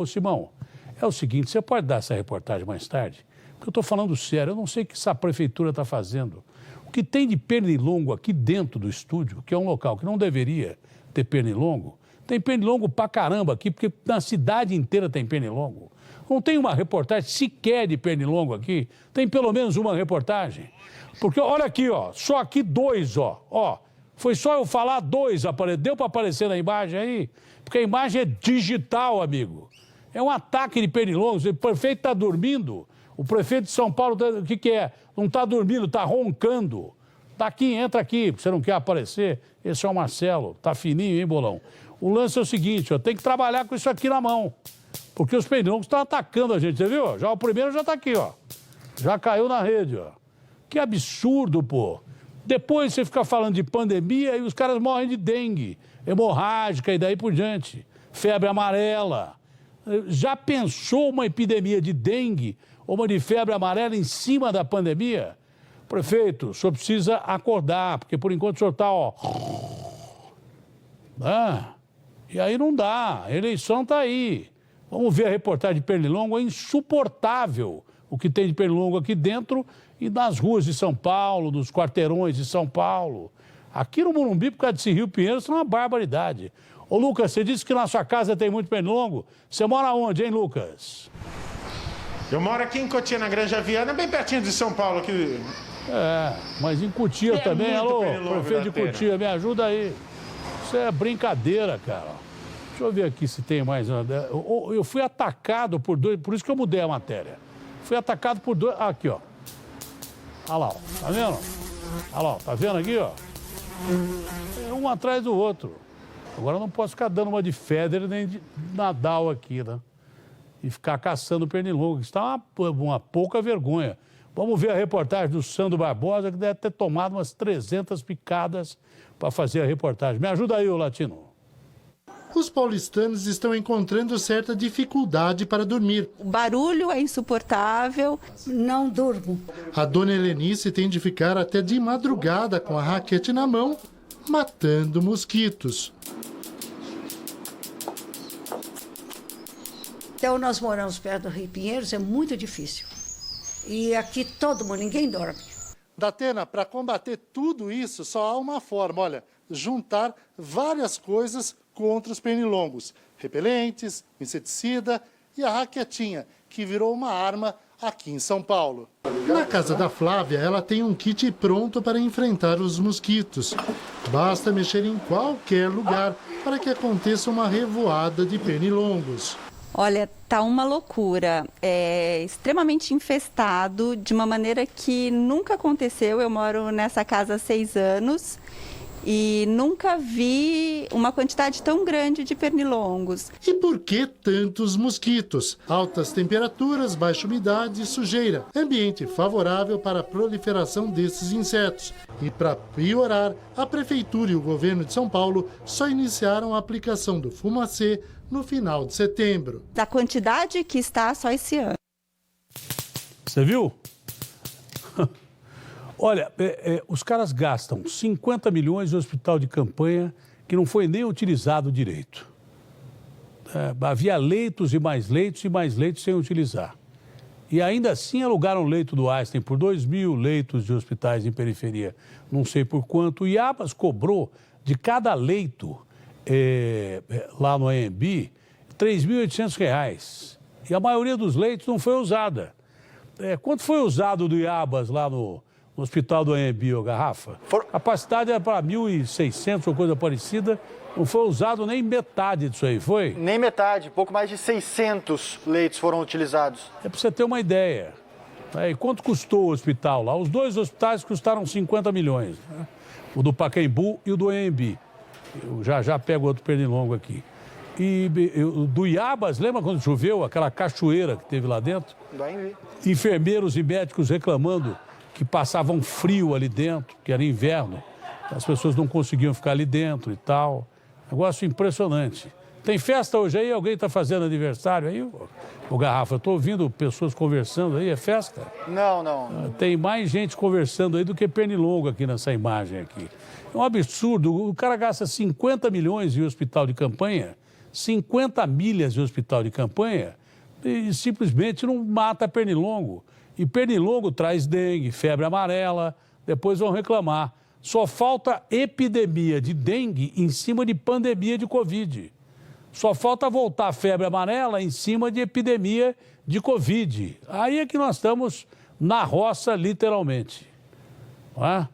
Ô, Simão, é o seguinte, você pode dar essa reportagem mais tarde? Porque eu estou falando sério, eu não sei o que essa prefeitura está fazendo. O que tem de pernilongo aqui dentro do estúdio, que é um local que não deveria ter pernilongo, tem pernilongo pra caramba aqui, porque na cidade inteira tem pernilongo. Não tem uma reportagem sequer de pernilongo aqui, tem pelo menos uma reportagem. Porque olha aqui, ó, só aqui 2, ó. Foi só eu falar 2, deu para aparecer na imagem aí? Porque a imagem é digital, amigo. É um ataque de pernilongos, o prefeito está dormindo. O prefeito de São Paulo, o que é? Não está dormindo, está roncando. Tá aqui, entra aqui, você não quer aparecer? Esse é o Marcelo, tá fininho, hein, Bolão? O lance é o seguinte, ó, tem que trabalhar com isso aqui na mão. Porque os pernilongos estão atacando a gente, você viu? Já o primeiro já está aqui, ó. Já caiu na rede, ó. Que absurdo, pô. Depois você fica falando de pandemia e os caras morrem de dengue, hemorrágica e daí por diante. Febre amarela. Já pensou uma epidemia de dengue ou uma de febre amarela em cima da pandemia? Prefeito, o senhor precisa acordar, porque por enquanto o senhor está, ó... E aí não dá, a eleição está aí. Vamos ver a reportagem de pernilongo, é insuportável o que tem de pernilongo aqui dentro e nas ruas de São Paulo, nos quarteirões de São Paulo. Aqui no Morumbi, por causa desse Rio Pinheiros, isso é uma barbaridade. Ô, Lucas, você disse que na sua casa tem muito pernilongo. Você mora onde, hein, Lucas? Eu moro aqui em Cotia, na Granja Viana, bem pertinho de São Paulo. Aqui. Mas em Cotia também. Alô, prefeito de Cotia, me ajuda aí. Isso é brincadeira, cara. Deixa eu ver aqui se tem mais. Eu fui atacado por 2, por isso que eu mudei a matéria. Fui atacado por 2. Aqui, ó. Olha lá, ó. Tá vendo? Olha lá, tá vendo aqui, ó? É um atrás do outro. Agora eu não posso ficar dando uma de Federer nem de Nadal aqui, né? E ficar caçando pernilongo. Isso está uma pouca vergonha. Vamos ver a reportagem do Sandro Barbosa, que deve ter tomado umas 300 picadas para fazer a reportagem. Me ajuda aí, ô Latino. Os paulistanos estão encontrando certa dificuldade para dormir. O barulho é insuportável. Não durmo. A dona Helenice tem de ficar até de madrugada com a raquete na mão, matando mosquitos. Então, nós moramos perto do Rio Pinheiros, é muito difícil. E aqui todo mundo, ninguém dorme. Datena, para combater tudo isso, só há uma forma, olha, juntar várias coisas contra os pernilongos. Repelentes, inseticida e a raquetinha, que virou uma arma aqui em São Paulo. Na casa da Flávia, ela tem um kit pronto para enfrentar os mosquitos. Basta mexer em qualquer lugar para que aconteça uma revoada de pernilongos. Olha, tá uma loucura. É extremamente infestado de uma maneira que nunca aconteceu. Eu moro nessa casa há 6 anos e nunca vi uma quantidade tão grande de pernilongos. E por que tantos mosquitos? Altas temperaturas, baixa umidade e sujeira. Ambiente favorável para a proliferação desses insetos. E para piorar, a Prefeitura e o governo de São Paulo só iniciaram a aplicação do fumacê no final de setembro. Da quantidade que está só esse ano. Você viu? Olha, os caras gastam 50 milhões no hospital de campanha que não foi nem utilizado direito. Havia leitos e mais leitos sem utilizar. E ainda assim alugaram o leito do Einstein por 2.000 leitos de hospitais em periferia, não sei por quanto. O Iabas cobrou de cada leito lá no AMB R$ 3.800. E a maioria dos leitos não foi usada. Quanto foi usado do Iabas lá no hospital do AMB, ô Garrafa? A capacidade era para 1.600 ou coisa parecida. Não foi usado nem metade disso aí, foi? Nem metade, pouco mais de 600 leitos foram utilizados. É para você ter uma ideia. E quanto custou o hospital lá? Os 2 hospitais custaram 50 milhões. Né? O do Pacaembu e o do AMB. Eu já pego outro pernilongo aqui. E do Iabas, lembra quando choveu? Aquela cachoeira que teve lá dentro? Do AMB. Enfermeiros e médicos reclamando que passavam frio ali dentro, que era inverno. As pessoas não conseguiam ficar ali dentro e tal. Negócio impressionante. Tem festa hoje aí? Alguém está fazendo aniversário aí? O Garrafa, eu estou ouvindo pessoas conversando aí, é festa? Não. Tem mais gente conversando aí do que pernilongo aqui nessa imagem aqui. É um absurdo. O cara gasta 50 milhões em hospital de campanha 50 milhas de hospital de campanha e simplesmente não mata pernilongo. E pernilongo traz dengue, febre amarela, depois vão reclamar. Só falta epidemia de dengue em cima de pandemia de Covid. Só falta voltar a febre amarela em cima de epidemia de Covid. Aí é que nós estamos na roça, literalmente. Não é?